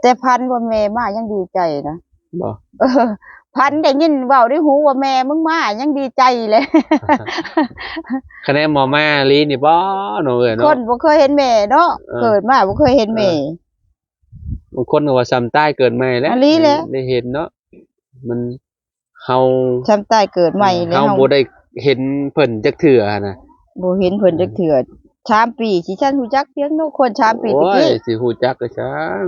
แต่พันว่าแม่มายังดีใจนะบ่พันได้ยินเว้าได้หูว่าแม่มึงมายังดีใจเลยคะแนนหมอมาลีนี่บ่เนาะเอ้ยคเนาะนบ่เคยเห็นแม่เนาะเกิดมาบ่เคยเห็นแม่บางคนก็ว่าซ้ำใต้เกิดใหม่แล้วได้เห็นเนาะมันเฮาซ้ำใต้เกิดใหม่แล้วเฮาบ่ได้เห็นเพิ่นจักเทื่อน่ะบ่เห็นเพิ่นจักเทื่อ3 ปีสิฉันฮู้จักเพียงเนาะคน3 ปีตะกี้โอ้ยสิฮู้จักก็ช่าง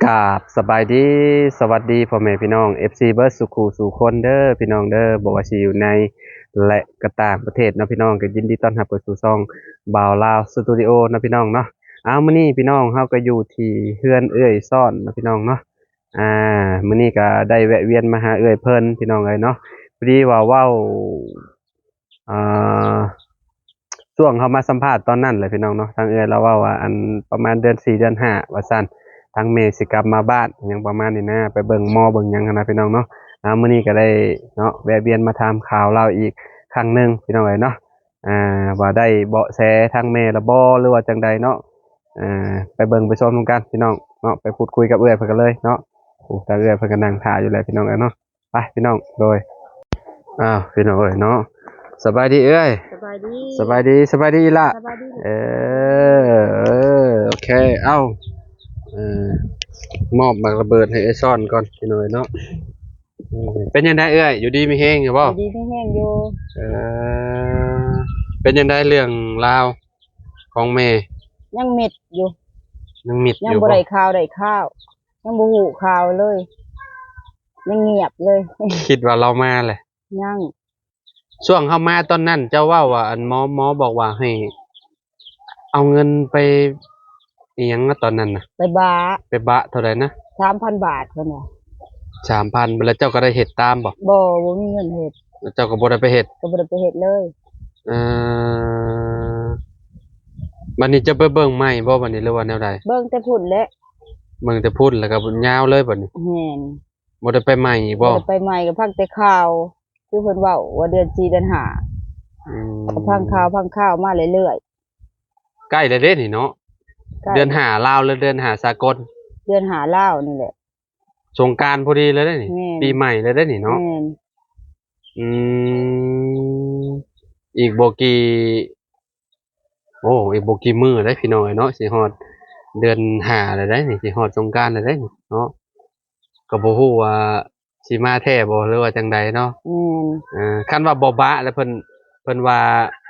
กราบสบายดีสวัสดีพ่อแม่พี่น้อง FC เบิร์ดสุขูสู่คนเด้อพี่น้องเด้อบอกว่าสิอยู่ในและกระต่างประเทศนะพี่น้องก็ยินดีต้อนรับเข้าสู่ช่องบ่าวลาวสตูดิโอนะพี่น้องเนาะมื้อนี้พี่น้องเฮาก็อยู่ที่เฮือนเอื้อยซ่อนนะพี่น้องเนาะมื้อนี้ก็ได้แวะเวียนมาหาเอื้อยเพิ่นพี่น้องเอ้ยเนาะพอดีว่าเว้าอ่าช่วงเฮามาสัมภาษณ์ตอนนั้นเลยพี่น้องเนาะทางเอื้อยเราเว้าว่าอันประมาณเดือน4เดือน5ว่าซั่นทางเมสิกลับมาบ้านยังประมาณนี้นะไปเบิ่งหมอเบิ่งหยังนะพี่น้องเนาะมื้อนี้ก็ได้เนาะแวะเวียนมาถามข่าวเราอีกครั้งนึงพี่น้องเอ้ยเนาะว่าได้เบาะแสทางแม่ละบ่หรือว่าจังใดเนาะไปเบิ่งไปชมกันพี่น้องเนาะไปพูดคุยกับเอื้อยเพิ่นกันเลยเนาะโอ้ตาเอื้อยเพิ่นก็นั่งท่าอยู่แล้วพี่น้องเอ้ยเนาะไปพี่น้องโดยพี่น้องเอ้ยเนาะสบายดีเอ้ยสบายดีสบายดีสบายดีล่ะสบายดีโอเคมอบหมากระเบิดให้ไอ้ซ่อนก่อนพี่น้อยเนาะเป็นยังไงเอ้ยอยู่ดีมีแฮงอยู่บ่ดีไม่แห้งอยู่เป็นยังไงเรื่องราวของแม่ยังมิดอยู่ยังมิดอยู่ยังบ่ได้ข่าวยังบ่ฮู้ข่าวเลยยังเงียบเลยคิดว่าเรามาแหละยังช่วงเข้ามาตอนนั้นเจ้าว่าอันหมอบอกว่าให้เอาเงินไปอีหยังตอนนั้นน่ะไปบะเท่าไหร่นะ 3,000 บาทเพิ่นว่า 3,000แล้วเจ้าก็ได้เฮ็ดตามบ่บ่มีเงินเฮ็ดแล้วเจ้าก็บ่ได้ไปเฮ็ดเลยบัดนี้จะไปเบิ่งใหม่บ่บัดนี้หรือว่าแนวใดเบิ่งแต่พุ่นแหละเบิ่งแต่พุ่นแล้วก็ยาวเลยบัดนี้แม่นบ่ได้ไปใหม่บ่ได้ไปใหม่ก็พังแต่ข่าวคือเพิ่นเว้าว่าเดือน4เดือน5ก็พังข่าวมาเรื่อยๆใกล้แล้วเด้นี่เนาะเดือน5ลาวหรือเดือน5สากลเดือน5ลาวนี่แหละสงกรานต์พอดีเลยเด้นี่ปีใหม่เลยเด้นี่เนาะอีกบ่กี่อีกบ่กี่มื้อได้พี่น้อยเนาะสิฮอดเดือน5แล้วได้นี่สิฮอดสงกรานต์แล้วได้นี่เนาะก็บ่ฮู้ว่าสิมาแท้บ่หรือว่าจังใดเนาะคันว่าบ่บะแล้วเพิ่นว่า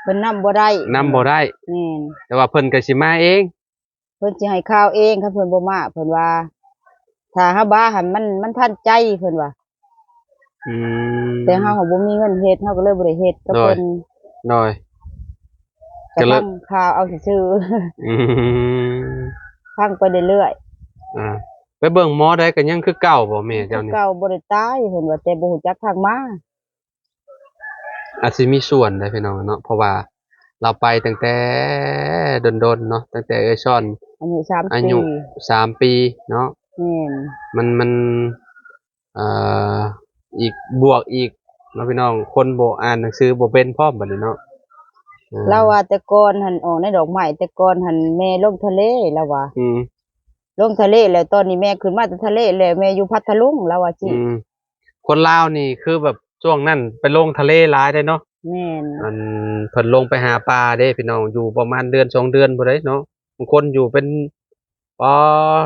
เพิ่นนำบ่ได้แต่ว่าเพิ่นก็สิมาเองเพิ่นสิให้ข่าวเองคันเพิ่นบ่มาเพิ่นว่าถ้าเฮาบ้าหั่นมันทันใจเพิ่นว่าแต่เฮาบ่มีเงินเฮ็ดเฮาก็เลยบ่ได้เฮ็ดกับเพิ่นน้อยก็ฟังข่าวเอาซื่อฟังไปเรื่อยไปเบิ่งหมอได้ก็ยังคือเก่าบ่แม่เจ้านี่เก่าบ่ได้ตายเพิ่นว่าแต่บ่ฮู้จักทางมาอาจสิมีส่วนได้พี่น้องเนาะเพราะว่าเราไปตั้งแต่ดนๆเนาะตั้งแต่ซ่อนอายุ3 ปีเนาะมันอีกบวกอีกเนาะพี่น้องคนบ่อ่านหนังสือบ่เป็นพร้อมบัดนี้เนาะเราว่าแต่ก่อนหั่นออกในดอกไม้แต่ก่อนหั่นแม่ลงทะเลแล้วว่าลงทะเลแล้วตอนนี้แม่ขึ้นมาจากทะเลแล้วแม่อยู่พัทลุงแล้วว่าจิคนลาวนี่คือแบบช่วงนั้นไปลงทะเลหลายได้เนาะแม่นเพิ่นลงไปหาปลาเด้พี่น้องอยู่ประมาณเดือน2เดือนบ่ได้เนาะบางคนอยู่เป็น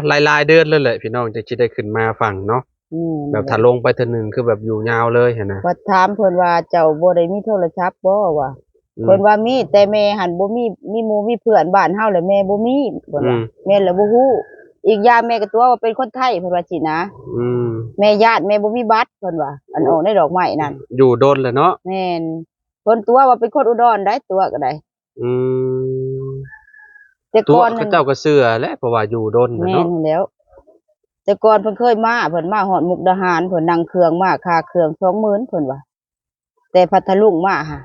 หลายๆเดือนเลยแหละพี่น้องจังสิได้ขึ้นมาฝั่งเนาะแบบถ้าลงไปเทื่อนึงคือแบบอยู่ยาวเลยหั่นน่ะว่าถามเพิ่นว่าเจ้าบ่ได้มีโทรศัพท์บ่ว่าเพิ่นว่ามีแต่แม่หันบ่มีหมู่มีเพื่อนบ้านเฮาแหละแม่บ่มีเพิ่นว่าแม่ละบ่ฮู้อีกอย่างแม่ก็ตัวว่าเป็นคนไทยเพิ่นว่าสินะแม่ญาติแม่บ่มีบัตรเพิ่นว่าอันออกในดอกไม้นั่นอยู่โดนแหละเนาะแม่นเพิ่นตัวว่าเป็นคนอุดรได้ตัวก็ได้แต่ก่อนเจ้าก็เชื่อแหละเพราะว่าอยู่โดนเนาะแม่นแล้วแต่ก่อนเพิ่นเคยมาเพิ่นมาฮอดมุกดาหารเพิ่นนั่งเครื่องมาค่าเครื่อง 20,000 เพิ่นว่าแต่พัทลุงมาค่ะ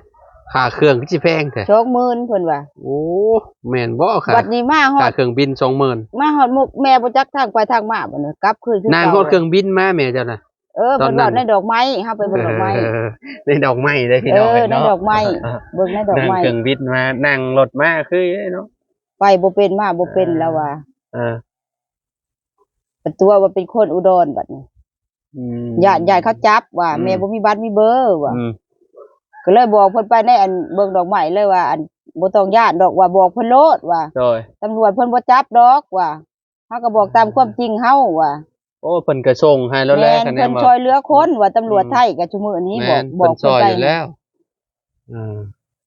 ค่าเครื่องก็สิแพงแท้ 20,000เพิ่นว่า โอ้แม่นบ่ค่ะ บัดนี้มาฮอ ค่า ด เครื่องบิน 20,000 มาฮอดมุกแม่บ่จักทางไปทางมาบัดนี้กลับคืนคือ นั่ง เก่าร ถเครื่องบินมาแม่เจ้าน่ะ ตอ เพิ่ น น นั้ ว่าน ในดอกไม้เฮาไปเบิ่งดอกไม้ ในดอกไม้เด้อพี่น้อง ใน เนาะ ดอกไม้เบิ่งในดอก นั่ง ไม้ เครื่องบินมานั่งรถมาคือเนาะ ไปบ่เป็นมาบ่เป็นแล้วว่า เออ เป็นตัวว่าเป็นคนอุดรบัดนี้ อืม ญาติเขาจับว่าแม่บ่มีบัตรมีเบอร์ว่า อืม ก็เลยบอกเพิ่นไปในอันเบิ่งดอกไม้เลยว่าอันบ่ต้องย้านดอกว่าบอกเพิ่นโลดว่า โดย ตำรวจเพิ่นบ่จับดอกว่าเฮาก็บอกตามความจริงเฮาว่า โอ้เพิ่นก็ส่งให้แล้วแหละ แม่น คะแน เพิ่ น น บ่ ช่วยเหลือคนว่าตำรวจไทยก็ชั่วโมงนี้บ แม่ อก น บอ เพิ่ ก นซอยอยู่แล้ว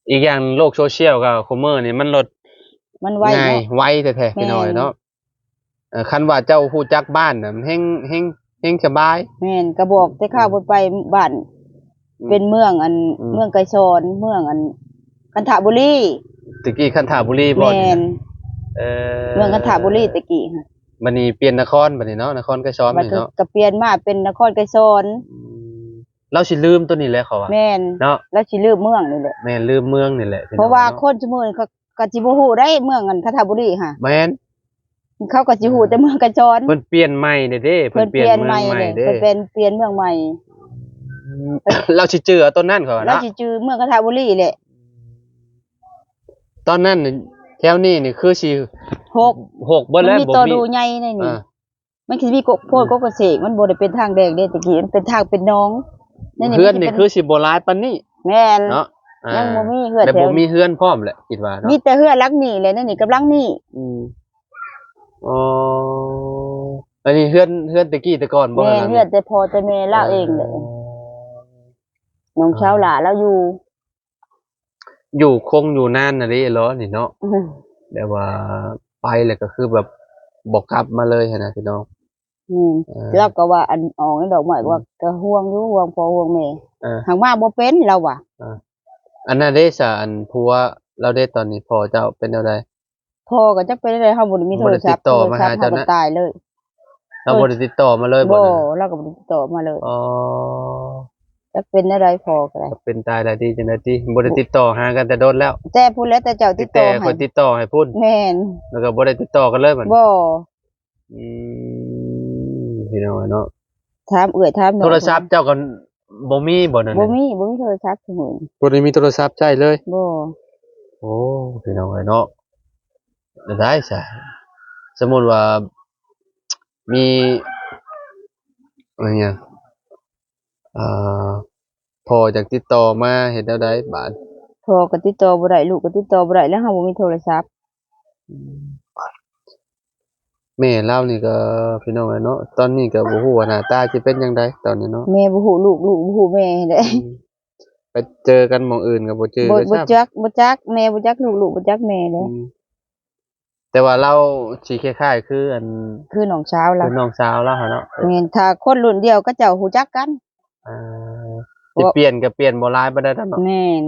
อีกอย่างโลกโซเชียลก็คุมื้อนี่มันลด มันไว ง่าย เนาะ ไวแท้ๆพี่น้อย แม่น เนาะคันว่าเจ้าฮู้จักบ้านน่ะมันแฮงสบาย แม่นก็บอกแต่ข้าวเพิ่นไปบ้านเป็นเมืองอัน อืม เมืองไกรสอนเมืองอันกันทบุรี ตะกี้คันธาบุรีบ่ แม่น เมืองกันทบุรีตะกี้ค่ะ บัดนี้เปลี่ยนนครบัดนี้เนาะนครไกรสอน มัน นี่เนาะ ก็เปลี่ยนมาเป็นนครไกรสอน เราสิลืมตัวนี้แหละเขาว่า แม่น เนาะ แล้วสิลืมเมืองนี่แหละ แม่นลืมเมืองนี่แหละพี่น้อง เพราะว่า เนาะ คนชั่วโมงเขาก็สิบ่ฮู้ได้เมืองอันกันทบุรีค่ะ แม่น เขาก็สิฮู้แต่เมืองไกรสอน เพิ่นเปลี่ยนใหม่เด้เพิ่นเปลี่ยนเมืองใหม่ เลย เด้ เพิ่นเป็นเปลี่ยนเมืองใหม่ เราสิจื้อเอาต้นนั้นเขาว่า แล้ว เนาะ สิจือเมืองกันทบุรีแหละ ตอนนั้นนี่แถวนี้นี่คือสิ 6 6เบิด มัน แล้ว มี บ่ ตัว มี ดูใหญ่ในนี่ อ่า มันคือมีกกโพดกกเกษตรมันบ่ได้เป็นทางแดงเด้ตะกี้มันเป็นทางเป็นหน้อง เฮือนนี่คือสิบ่หลายปานนี้ แม่น เนาะอ่า ยังบ่มีเฮือน แต่ แถ บ่ ว มีเฮือนพร้อมแหละคิดว่าเนาะ มีแต่เฮือนหลังนี้เลยนั่นนี่กำลังนี่ อืมอ๋ออันนี้เฮือนตะกี้แต่ก่อนบ่ แม่ ล่ะ เฮือนแต่พอแต่แม่เล่าเองเลยน้องเช้าหลาแล้วอยู่ อยู่คงอยู่นานน่ะเด้เหรอนี่เนาะแต่ว่าไปแล้วก็คือแบบบ่กลับมาเลยหันน่ะพี่น้อง แล้วก็ว่าอันออกในดอกไม้ว่าก็ห่วงอยู่ห่วงพ่อห่วงแม่ หางมาบ่เป็นเราว่ะ อันนั้นเด้ซะอันผัวเราได้ตอนนี้พ่อเจ้าเป็นแนวใด พ่อก็จักเป็นอะไรเฮาบ่ได้มีโทรศัพท์ บ่ได้ติดต่อมาหาเจ้านะ เฮาก็ตายเลย เราบ่ได้ติดต่อมาเลยบ่ บ่ เนี่ย เราก็บ่ได้ติดต่อมาเลย อ๋อ จักเป็นอะไรพ่อก็ได้ ก็เป็นตายได้ดีจังได๋ติบ่ได้ติดต่อหากันแต่โดนแล้ว แต่พูดแล้วแต่เจ้าติดต่ แต่ อ ค ให้ นติดต่อให้พุ่น แม่น แล้วก็บ่ได้ติดต่อกันเลยบัดนี้ บ่ อืมพี่น้องเนาะ ถามเอื้อยถามน้อง โทรศัพท์เจ้าก็บ่มีบ่นั่น บ่ น่ะ มีโทรศัพท์ซุมื้อ บ่ได้มีโทรศัพท์ใช้เลย บ่ โอ้พี่น้องเนาะได้ซะสมมุติว่ามีอะไรเนี่ยอ่าพอจากติดต่อมาเฮ็ดแนวใดบาด พ่อก็ติดต่อบ่ได้ลูกก็ติดต่อบ่ได้แล้วเฮาบ่มีโทรศัพท์ แม่เรานี่ก็พี่น้องเนาะตอนนี้ก็บ่ฮู้ว่าหน้าตาสิเป็นจังไดตอนนี้เนาะ แม่บ่ฮู้ลูกบ่ฮู้แม่เด้ ไปเจอกันหม่องอื่นก็บ่เจอ บ่ กัน บ่ ซ้ำ จักแม่บ่จักลูกบ่จักแม่เด้ แต่ว่าเราสิคล้ายๆคืออัน คือน้องสาวเรา คือน้องสาวเราหั่นเนาะ แม่นถ้าคนรุ่นเดียวก็เจ้าฮู้จักกัน อ่าสิเปลี่ยนก็เปลี่ยนบ่หลายปานใดดอกเนาะ แม่น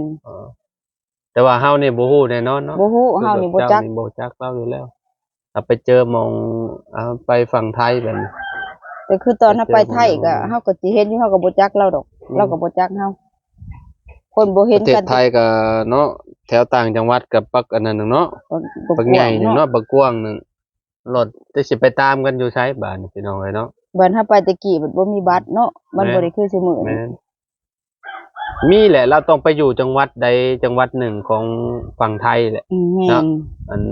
แต่ว่าเฮานี่บ่ฮู้แน่นอนเนาะ บ่ฮู้เฮานี่บ่จัก เจ้าบ่จักเราอยู่แล้วถ้าไปเจอหมองไปฝั่งไทยแบบนี้ แต่คือตอนเฮาไปไทยก็เฮาก็สิเห็นอยู่เฮาก็บ่จักเราดอก อืม เราก็บ่จักเฮาคนบ่ ป เห็น ระเทศ กัน ไทยก็เนาะแถวต่างจังหวัดกับปักอันนั้นน่ะเนาะ บ่ ปักใหญ่หนึงเนาะปักกว้างหนึงรถจะสิไปตามกันอยู่ใช้บ้านพี่น้องเอ้ยเนาะ บัดเฮาไปแตะกี้มันบ่มีบัตรเนาะมันบ่ได้คือซุมื้อ แม่ นี้ นมีแหละเราต้องไปอยู่จังหวัดใดจังหวัดหนึ่งของฝั่งไทยแหละ แม่ เนาะ น อัน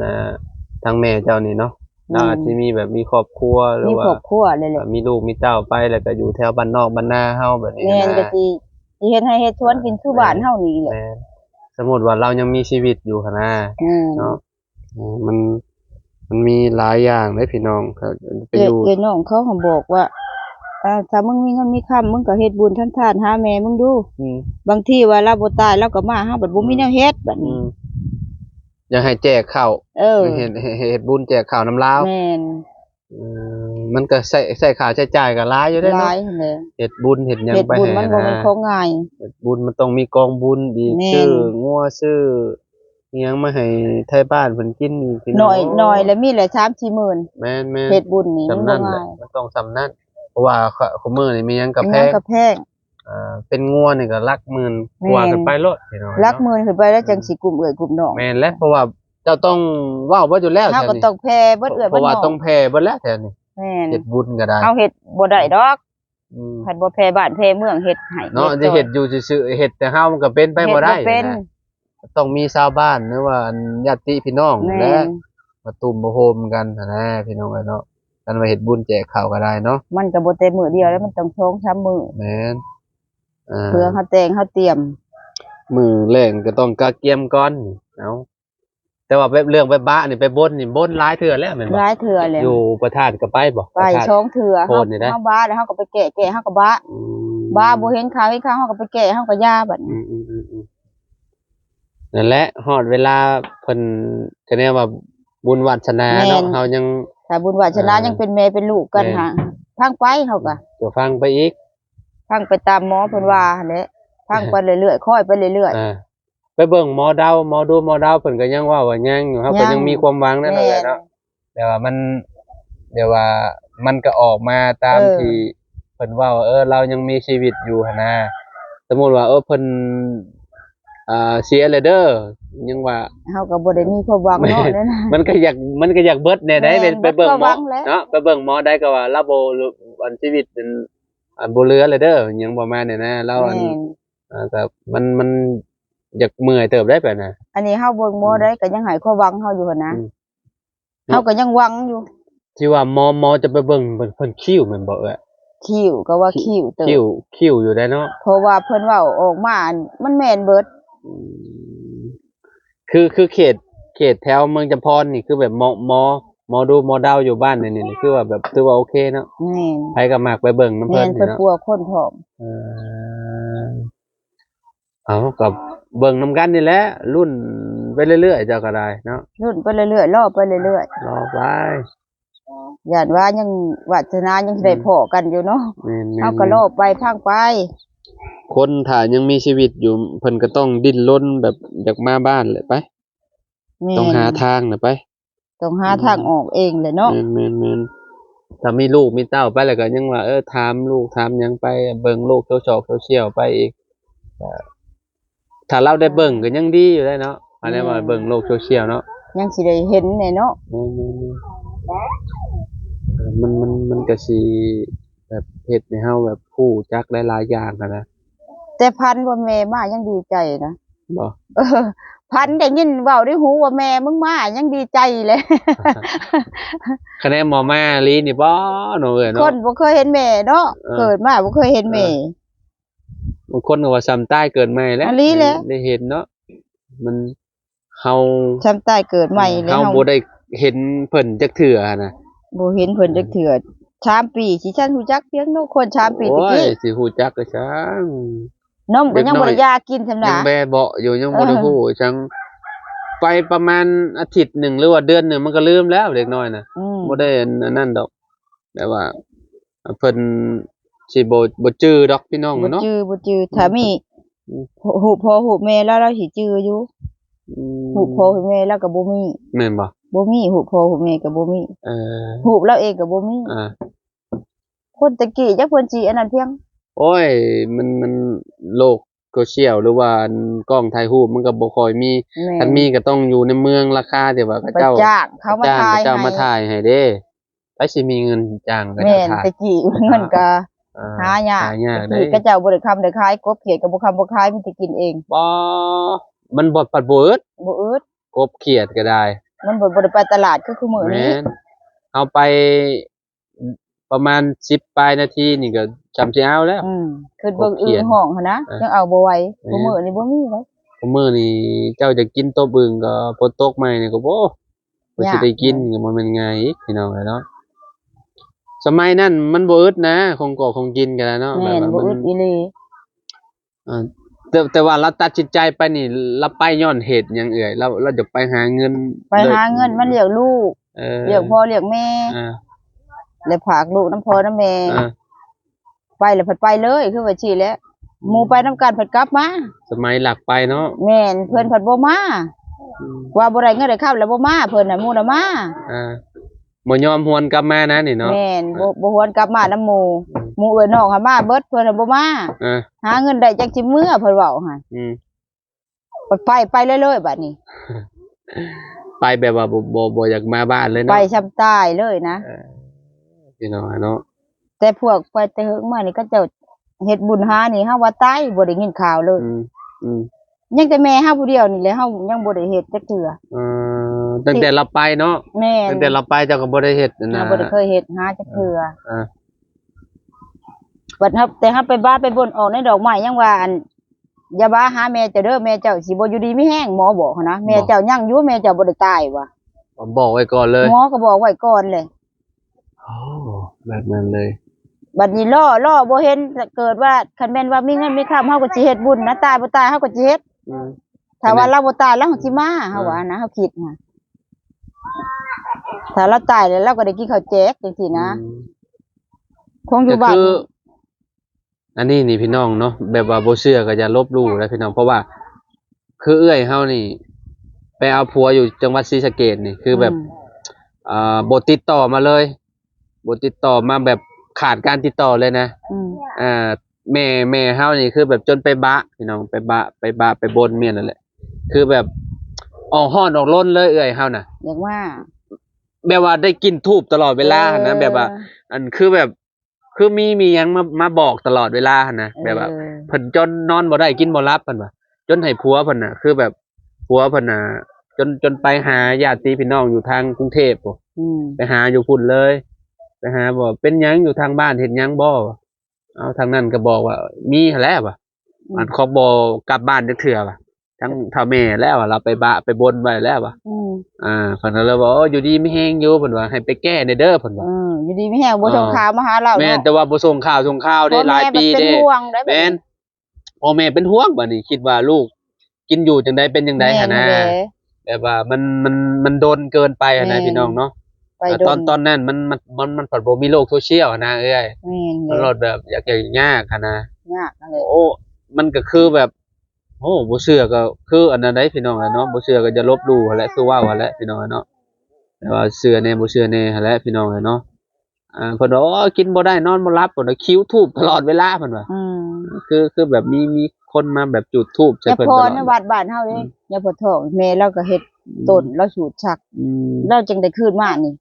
ทางแม่เจ้านี่เนาะเราอาจจะมีแบบมีครอบครัวหรือ มี ว่า ครอบครัวเลยแหละ มีลูกมีเต้าไปแล้วก็อยู่แถวบ้านนอกบ้านนาเฮาแบบนี้ แม่น นะ ก็สิเฮ็ดให้เฮ็ดสวนกินคือบ้านเฮานี่แหละ แม่นสมมุติว่าเรายังมีชีวิตอยู่หั่นนะ เนาะมันมีหลายอย่างเลยพี่น้องก็ไปอยู่ เอ้ยน้องเขาก็บอกว่าถ้ามึงมีเงินมีค่ำมึงก็เฮ็ดบุญทานหาแม่มึงดู อืม บางทีว่าเราบ่ตายเราก็มาเฮาบัดบ่มีแนวเฮ็ดบัด อื นี้ มอยากให้แจกข้าว เออ เฮ็ดบุญแจกข้าวน้ำลาว แม่น มันก็ใช้ค่าใช้จ่ายก็หลายอยู่เด้ ห เนาะ ลายหั่นแหละ เฮ็ดบุญเฮ็ดหยัง เฮ็ด ไป บุญ ให้ มันบ่แม่นของง่าย เฮ็ดบุญมันต้องมีกองบุญอีก แม่น ซื้องัวซื้ออิหยังมาให้ไทบ้านเพิ่นกินอีกพี่ หน่อยแล้วมีแหละ3-4หมื่น แม่น เฮ็ดบุญนี่มัน สำ บ่ นั้นแห ง่า ละ ย มันต้องสำนั้นเพราะว่าคุมื้อนี่มีหยังก็แพ อิหยัง ง ก็แพง เป็นงัวนี่ก็หลักหมื่นกว่าขึ้นไปโลดพี่น้อง รักมือขึ้นไปแล้วจังสิกลุ่มเอ่ยกลุ่มน้อง แม่นแล้วเพราะว่าเจ้าต้องเว้าบ่อยู่แล้ว เฮาก็ต้องแพ้เบิดเอ่ย เพ เบิด ราะว่า น้อง ต้องแพ้เบิดแล้วแถวนี้ แม่น เฮ็ดบุญก็ได้ เฮาเฮ็ดบ่ได้ดอก ม คันบ่แพ้บ้านแพ้เมืองเฮ็ดให้ เนาะจะเฮ็ดอยู่ซื่อๆเฮ็ดแต่เฮามันก็เป็นไปบ่ได้ เฮ็บ่เป็น นะต้องมีชาวบ้านหรือว่าญาติพี่น้อง แม่ และ น มาตุ่มมาโฮมกันนะพี่น้องเนาะกันมาเฮ็ดบุญแจกข้าวก็ได้เนาะ มันก็บ่แต่มื้อเดียวแล้วมันต้อง2-3มื้อ แม่น เพื่อเฮาแต่งเฮาเตรียม มือแรงก็ต้องกะเกียมก่อนเอาแต่ว่าเรื่องไปบ้านี่ไปบ่นนี่บ่นหลายเทื่อแล้วแม่นบ่ หลายเทื่อแล้ว อยู่ประธานก็ไปบ่ ไป ประธาน ช่องเถื่อ โพดนี่ได้ เฮาบ้าแล้วเฮาก็ไปแกะเฮาก็บ้า อืม บ้าบ่เห็นข่าวเฮาก็ไปแกะเฮาก็ย่าบัดนี้ อืมนั่นแหละฮอดเวลาเพิ่นก็แน่ว่าบุญวาสนาเนาะเฮายัง ถ้าบุญวาสนายังเป็นแม่เป็นลูกกัน แม่ หาทางไปเฮาก็ จะฟังไปอีก ทางไปตามหมอเพิ่นว่าหั่นแหละทางไปเรื่อยๆค่อยไปเรื่อย ไปเบิ่งหมอดาวหมอดูหมอดาวเพิ่นก็ยังว่ายังอยู่เฮาก็ยังมีความหวังนั่นแหละเนาะแต่ว่ามันเดี๋ยวว่ามันก็ออกมาตามที่เพิ่นว่าเรายังมีชีวิตอยู่หั่นนะสมมุติว่าเพิ่นเสียเลยเด้อยังว่า เฮาก็บ่ได้มีความหวังเนาะนั่นน่ะ มันก็อยากเบิดแน่ได้ แม่น ไปเบิ่งหม เบิดก็หวั อง แล้ว เนาะไปเบิ่งหมอได้ก็ว่าเราบ่อันชีวิตเป็นอันบ่เหลือเลยเด้อหยังประมาณนี้นะเราอัน แม่น แต่มันอยากเมื่อยเติบได้ไปนะ อันนี้เฮาเบิ่งหมอได้ก็ยังให้ความหวังเฮาอยู่หั่นนะ อืม เฮาก็ยังหวังอยู่ ที่ว่าหมอจะไปเบิ่งเพิ่นคิ้วแม่นบ่เอ้ย คิ้วก็ว่าคิ้วเติบ คิ้วอยู่ได้เนาะ เพราะว่าเพิ่นเว้าออกมามันแม่นเบิด อืมคือเขตแถวเมืองจำพรนี่คือแบบหมอดูหมอดาวอยู่บ้านนี่คือว่าแบบถือว่าโอเคเนาะ แม่น ใครก็มักไปเบิ่งน้ำ แม่ เพิ่น น นี่ เพิ่น เนาะ กลัวคนผอม เออเอาก็เบิ่งนำกันนี่แหละรุ่นไปเรื่อยๆเจ้าก็ได้เนาะ รุ่นไปเรื่อยๆรอไปเรื่อย รอไป ๆย่านว่ายังวาสนายังสิได้พอกันอยู่เนาะ แม่น เฮาก็รอไปพังไป คนถ้ายังมีชีวิตอยู่เพิ่นก็ต้องดิ้นรนแบบอยากมาบ้านแหละไป แม่น ต้องหาทางน่ะไป ต้องหาทางออกเองเลยเนาะ แม่นถ้ามีลูกมีเต้าไปแล้วก็ยังว่าถามลูกถามหยังไปเบิ่งลูกโซเชียลไปอีกถ้าเราได้เบิ่งก็ยังดีอยู่ได้เนาะอันนี้ว่าเบิ่งโลกโซเชียลเนาะ ยังสิได้เห็นแน่เนาะ มันก็สิแบบเฮ็ดให้เฮาแบบรู้จักหลายๆอย่างอะนะ แต่พันว่าแม่มายังดีใจนะ บ่ เออพันได้ยินเว้าได้หูว่าแม่มึงมายังดีใจเลย คะแนนหมอมาลีนี่บ่เนาะเอ้ย ค เนาะ นบ่เคยเห็นแม่เนาะ เออ เกิดมาบ่เคยเห็นแม่ บางคนก็ว่าซ้ำใต้เกิดใหม่แล้ว อันนี้แหละ ได้เห็นเนาะมันเฮา ช้ำใต้เกิดใหม่เลย เฮา เฮา บ่ได้เห็นเพิ่นจักเทื่อนะ บ่เห็นเพิ่นจักเทื่อ3 ปีสิฉันฮู้จักเพียงเนาะคน3 ปีตะ โอ้ย กี้ สิฮู้จักก็ช่าง นมก็ยังบ่ได้ยากินซำ ยั นะ งแบเบาะอยู่ยังบ่ได้ เออ ฮู้จังไปประมาณอาทิตย์หนึ่งหรือว่าเดือนหนึ่งมันก็ลืมแล้วเด็กน้อยน่ะ บ่ได้อันนั้นดอกแต่ว่าเพิ่นสิบ่จื้อดอกพี่น้อง บ่ เนาะ จื้อถ้ามี อืม หูพ่อหูแม่แล้วเราสิจื้ออยู่ อืม หูพ่อหูแม่แล้วก็บ่มี แม่นบ่ บ่มีหูพ่อหูแม่ก็บ่มี เออ หูเราเองก็บ่มี อ่า คนตะกี้จักเพิ่นสิอันนั้นเพียง โอ้ยมันโลกโซเชียลหรือว่ากล้องถ่ายรูปมันก็บ่ค่อยมี แม่ คันมีก็ต้องอยู่ในเมืองราคาที่ว่าเขา ไป เจ้า จ้างเขามา จ้าง ถ่าย เขาเจ้ามา ให้ ถ่ายให้เด้ไปสิมีเงินจ้างไป แม่น ถ่าย ตะกี้เงินก็ อ่า หายาก หายาก ตะ เด้ กี้ก็เจ้าบ่ได้คำได้ขายกบเขียดก็บ่คำบ่ขายมีแต่กินเอง บ่มันบ่ปัดบ่อึด บ่อึด กบเขียดก็ได้ มันบ่ได้ไปตลาดคือมื้อนี้ แม่นเอาไปประมาณ10ปลายนาทีนี่ก็จำสิเอาแล้ว คือเบิ่ง กบเขี อึ่ ยด งห้องหั่นนะ เออ ยังเอาบ่ไหว แม่น มื้อนี้บ่มีเลย มื้อนี้เจ้าจะกินโตะบึงก็ฝนตกใหม่นี่ก็บ่บ่สิได้กินก็บ่แม่นง่ายอีกพี่น้องเอ้ยเนาะสมัยนั้นมันบ่อึดนะของกของกินกันแล้วเนาะ แม่น แบบ บ่ ว่า อึ มัน ดอีหลี อ่าแต่ว่าเราตัดสินใจไปนี่เราไปย้อนเหตุหยังเอ่ยเราจะไปหาเงิน ไปหาเงินมาเลี้ยงลูก เลี้ยงพ่อเลี้ยงแม่ อ่า แล้วฝากลูกน้ำพ่อน้ำแม่ อ่า ไปแล้วผัดไปเลยคือว่าชี้แหล้วหมู่ไปน้ำกันผัดกลับมา สมัยหลักไปเนาะ แม่นเพิ่นผัดบ่มา อืม ว่าบ่ได้เงินได้ข้าวแล้วบ่มาเพิ่นน่ะหมู่น่ะมา อ่าบ่ยอมหวนกลับมานะนี่เนาะ แม่นบ่หวนกลับมาน้ำหมู่ อืม หมู่เอ้ยน้องหามาเบิดเพิ่นน่ะบ่มา หาเงินได้จังสิมื้อเพิ่นเว้าหั่นไปเรื่อยๆบัดนี้ ไปแบบว่าบ่อยากมาบ้านเลยเนาะไปช้ำตายเลยนะ พี่น้องเนาะแต่พวกไปแต่เฮิงมานี่ก็เจ้าเฮ็ดบุญหานี่เฮาว่าตายบ่ได้ยินข่าวเลยยังแต่แม่เฮาผู้เดียวนี่แหละเฮายังบ่ได้เฮ็ดจักเทื่อตั้งแต่เราไปเนาะแม่ตั้งแต่เราไปเจ้าก็บ่ได้เฮ็ดนะบ่ได้เคยเฮ็ดหาจักเทื่อบัดครับแต่เฮาไปบ้านไปบนออกในดอกไม้ยังว่าอันอย่าบ้าหาแม่เจ้าเด้อแม่เจ้าสิบ่อยู่ดีมีแห้งหมอบอกนะแม่เจ้ายังอยู่แม่เจ้าบ่ได้ตายว่ะบอกไว้ก่อนเลยหมอก็บอกไว้ก่อนเลยโอ้แบบนั้นเลยบัดนี้ล่อบ่เห็นเกิดว่าคันแม่นว่ามีเงินมีค่าเฮาก็สิเฮ็ดบุญนะตายบ่ตายเฮาก็สิเฮ็ดถ้าว่าเราบ่ตายเราสิมาเฮาว่านะเฮาคิดนะถ้าเราตายแล้วเราก็ได้กินข้าวแจกจังซี่นะคงอยู่บ้านอันนี้นี่พี่น้องเนาะแบบว่าบ่เชื่อก็อย่าลบหลู่นะพี่น้องเพราะว่าคือเอื้อยเฮานี่ไปเอาผัวอยู่จังหวัดศรีสะเกษนี่คือแบบบ่ติดต่อมาเลยบ่ติดต่อมาแบบขาดการติดต่อเลยนะแม่เฮานี่คือแบบจนไปบะพี่น้องไปบะไปบนเมียนั่นแหละคือแบบออกฮ้อนออกล้นเลยเอื้อยเฮาน่ะอย่างว่าแบบว่าได้กินทูบตลอดเวลานะแบบว่าอันคือแบบคือมีหยังมาบอกตลอดเวลานะแบบว่าเพิ่นจนนอนบ่ได้กินบ่หลับเพิ่นว่าจนให้ผัวเพิ่นน่ะคือแบบผัวเพิ่นน่ะจนไปหาญาติพี่น้องอยู่ทางกรุงเทพบ่ไปหาอยู่พุ่นเลยไปหาบ่เป็นหยังอยู่ทางบ้านเฮ็ดหยังบ่เอาทางนั้นก็บอกว่ามีหั่นแหละว่ะมันเขาบ่กลับบ้านจักเทื่อว่ะทั้งเฒ่าแม่แล้วเราไปบะไปบนไว้แล้วว่ะเพิ่นก็เลยบอกอยู่ดีมีแฮงอยู่เพิ่นว่าให้ไปแก้เด้อเพิ่นว่าอยู่ดีมีแฮงบ่ส่งข่าวมาหาเราแม่นแต่ว่าบ่ส่งข่าวได้หลายปีเด้แม่นพ่อแม่เป็นห่วงบัดนี้คิดว่าลูกกินอยู่จังได๋เป็นจังได๋หั่นนะแบบว่ามันโดนเกินไปหั่นนะพี่น้องเนาะตอนนั้นมันผัดบ่มีโลกโซเชียลนะเอ้ยมันรถแบบอยากยากหั่นนะยากนั่นแหละโอ้มันก็คือแบบโอ้บ่เชื่อก็คืออันนั้นได้พี่น้องเนาะบ่เชื่อก็จะลบหลู่หั่นแหละคือว่าหั่นแหละพี่น้องเนาะแต่ว่าเชื่อแน่บ่เชื่อแน่หั่นแหละพี่น้องเนาะเพิ่นว่ากินบ่ได้นอนบ่หลับเพิ่นว่าคิ้วทูบตลอดเวลาเพิ่นว่าคือแบบมีคนมาแบบจุดธูปใส่เพิ่นตลอดในวัดบ้านเฮาเด้อย่าพอท้องแม่เราก็เฮ็ดต้นเราสูดชักเราจึงได้คืนมานี่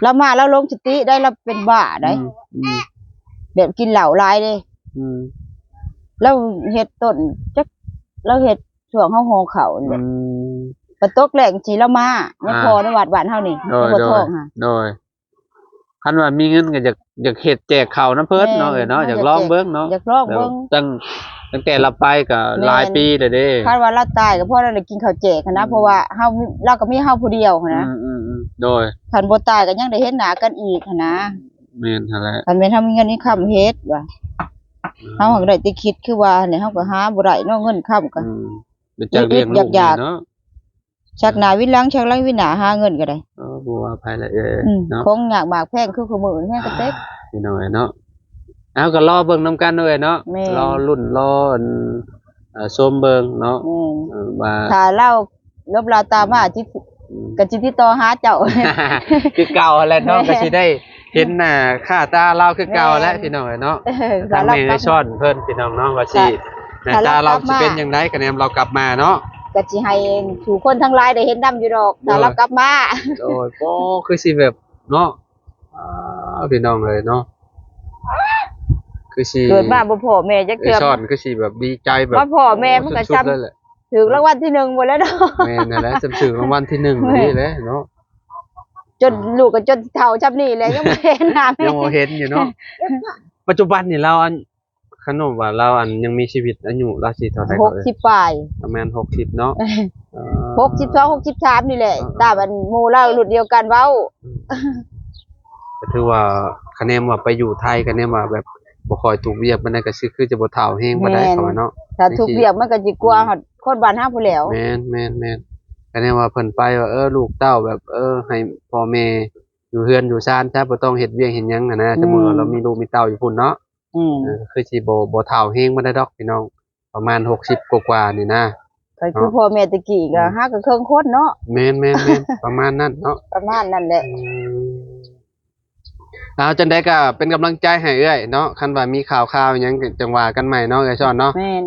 เรามาเราลงสติได้เราเป็นบ้าได้แบบกินเหล้าหลายเด้เราเฮ็ดต้นจักเราเฮ็ดช่วงเฮาโฮข้าวนี่ปะตกแหลงสิเรามายังพอในวัดบ้านเฮานี่บ่ท้องค่ะโดยคันว่ามีเงินก็อยากเฮ็ดแจกข้าวน้ำเพิ่นเนาะเนาะอยากลองเบิ่งเนาะอยากลองเบิ่งตั้งแต่เราไปก็หลายปีแล้วเด้คันว่าเราตายก็เพราะเราได้กินข้าวแจกนะเพราะว่าเราก็มีเฮาผู้เดียวนะโดยคันบ่ตายก็ยังได้เห็นหน้ากันอีกนะแม่นหั่นแหละคันแม่นทำเงินนี่ค้ำเฮ็ดว่าเฮาก็ได้แต่คิดคือว่าเนี่ยเฮาก็หาบ่ได้เนาะเงินค้ำก็เป็นจักเลี้ยงลูกเนาะชักหน้าวิหลังชักหลังวิหน้าหาเงินก็ได้บ่ว่าไผละเนาะคงยากมากแพงคือมื้อแฮงก็เต็กพี่น้อยเนาะเอาก็รอเบิ่งนำกันด้วยเนาะรอรุ่นรอชมเบิ่งเนาะว่าถ้าเราลบลาตามมาจิก็สิติดต่อหาเจ้าคือเก่าแล้วเนาะก็สิได้เห็นหน้าค่าตาเราคือเก่าแล้วพี่น้อยเนาะทางนี้ให้ซ่อนเพิ่นพี่น้องเนาะว่าสิหน้าตาเราสิเป็นจังได๋คะแนนเรากลับมาเนาะก็สิให้ผู้คนทั้งหลายได้เห็นดำอยู่ดอกถ้าเรากลับมาโอ้ยบ่คือสิแบบเนาะพี่น้องเลยเนาะคือสิเกิดมาบ่พ่อแม่จักเทื่อซ่อนคือสิแบบดีใจแบบบ่พ่อแม่มันก็จำถึงรางวัลที่1บ่แล้วเนาะแม่นั่นแหละจำถึงรางวัลที่1นี่แหละเนาะจนลูกก็จนเฒ่าจํนี้แหละยังบ่เห็นหน้าแม่ยังบ่เห็นอยู่เนาะปัจจุบันนี่เราขนมว่าเรายังมีชีวิตอายุราศีเท่าไหร่ก็60ปลายประมาณ60เนาะ62 63นี่แหละตาบันหมู่เรารุ่นเดียวกันเว้าก็ถือว่าคะแนนว่าไปอยู่ไทยคะแนนว่าแบบบ่ค่อยถูกเวียกมันได้ก็คือจะบ่เฒ่าแฮงบ่ได้เข้ามาเนาะถ้าถูกเวียกมันก็สิกลัวฮอดคนบ้านเฮาพู้นแล้วแม่นคะแนนว่าเพิ่นไปว่าลูกเต้าแบบให้พ่อแม่อยู่เฮือนอยู่ซ่านซะบ่ต้องเฮ็ดเวียกเฮ็ดหยังนะสมมุติว่าเรามีลูกมีเต้าอยู่พุ่นเนาะคือสิบ่เฒ่าแฮงบ่ได้ดอกพี่น้องประมาณ60กว่าๆนี่นะก็คือพ่อแม่ตะกี้ก็หาก็เครื่องคนเนาะแม่นประมาณนั้นเนาะประมาณนั้นแหละ เอาจังได๋ก็เป็นกำลังใจให้เอ้อยเนาะคันว่ามีข่าวๆหยังก็จังว่ากันใหม่เนาะไอ้ซ้อนเนาะ แม่น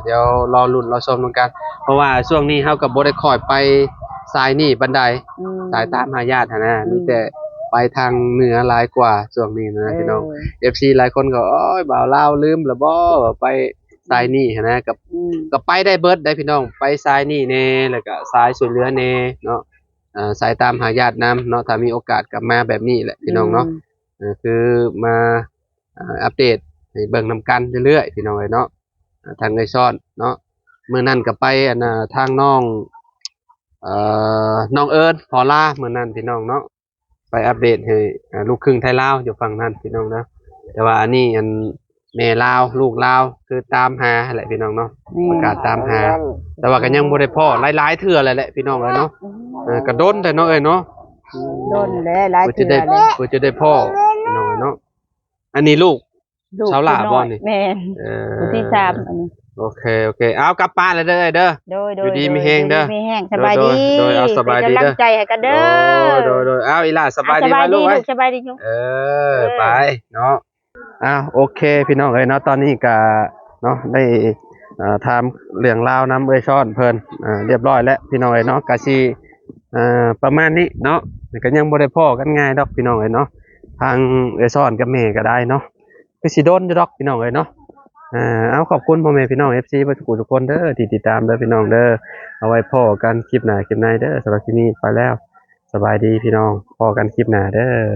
เดี๋ยวรอลุ้นรอชมนำกัน เพราะว่าช่วงนี้เฮาก็บ่ได้ค่อยไปสายนี่ปานใด ๆ สายตามหาญาติหันนะมีแต่ไปทางเหนือหลายกว่าช่วงนี้นะพี่น้อง FC หลายคนก็โอ๊ยบ่าวลาวลืมแล้วบ่ไปสายนี่หันนะก็ไปได้เบิดได้พี่น้องไปสายนี่แน่แล้วก็สายช่วยเหลือแน่เนาะสายตามหาญาตินํเนาะถ้ามีโอกาสกลับมาแบบนี้แหละพี่น้องเนาะคือมาอัปเดตให้เบิ่งนำกันเรื่อยๆพี่น้องเอ้ยเนาะทางไอ้ซ่อนเนาะมื้อนั้นก็ไปอันน่ะทางน้องน้องเอิญพอล่ามื้อนั้นพี่น้องเนาะไปอัปเดตให้ลูกครึ่งไทยลาวอยู่ฝั่งนั้นพี่น้องนะแต่ว่าอันนี้อันแม่ลาวลูกลาวคือตามหาแหละพี่น้องเนาะประกาศตามหาแต่ว่าก็ยังบ่ได้พ้อหลายๆเทื่อเลยแหละพี่น้องเอ้ยเนาะก็โดนแต่เนาะเอ้ยเนาะ โดนแล้วหลาย เพื่อ เทื่ จะ อ ได้ เลย เพื่อจะได้พ่อพี่น้องเอ้ยเนาะอันนี้ลูก เสาหล่าบ่นี่ แม่น เอ ผู้ที่สามอันนี้ โอเคเอากลับบ้านเลยเด้อเด้อ โดย อยู่ดีมีแฮงเด้อ อยู่มีแห้งสบายดี โดยเอาสบายดี เป็น เด้อ กำลังใจให้กันเด้อ โดยเอาอีหล่าสบายดี สบาย ไหม ดี ลูก ลู ไว้ กสบายดีลูก ไปเนาะโอเคพี่น้องเอ้ยเนาะตอนนี้ก็เนาะได้ถามเรื่องราวนำเอ้ยช้อนเพิ่นเรียบร้อยแล้วพี่น้องเอ้ยเนาะก็สิประมาณนี้เนาะก็ยังบ่ได้พ้อกันง่ายดอกพี่น้องเอ้ยเนาะทางเอ้ยช้อนกับแม่ก็ได้เนาะคือสิโดนอยู่ดอกพี่น้องเอ้ยเนาะเอาขอบคุณพ่อแม่พี่น้อง FC เบ่ทุกคนเด้อที่ติดตามเด้อพี่น้องเด้อเอาไว้พ้อกันคลิปหน้าคลิปในเด้อสำหรับคลิปนี้ไปแล้วสบายดีพี่น้องพ้อกันคลิปหน้าเด้อ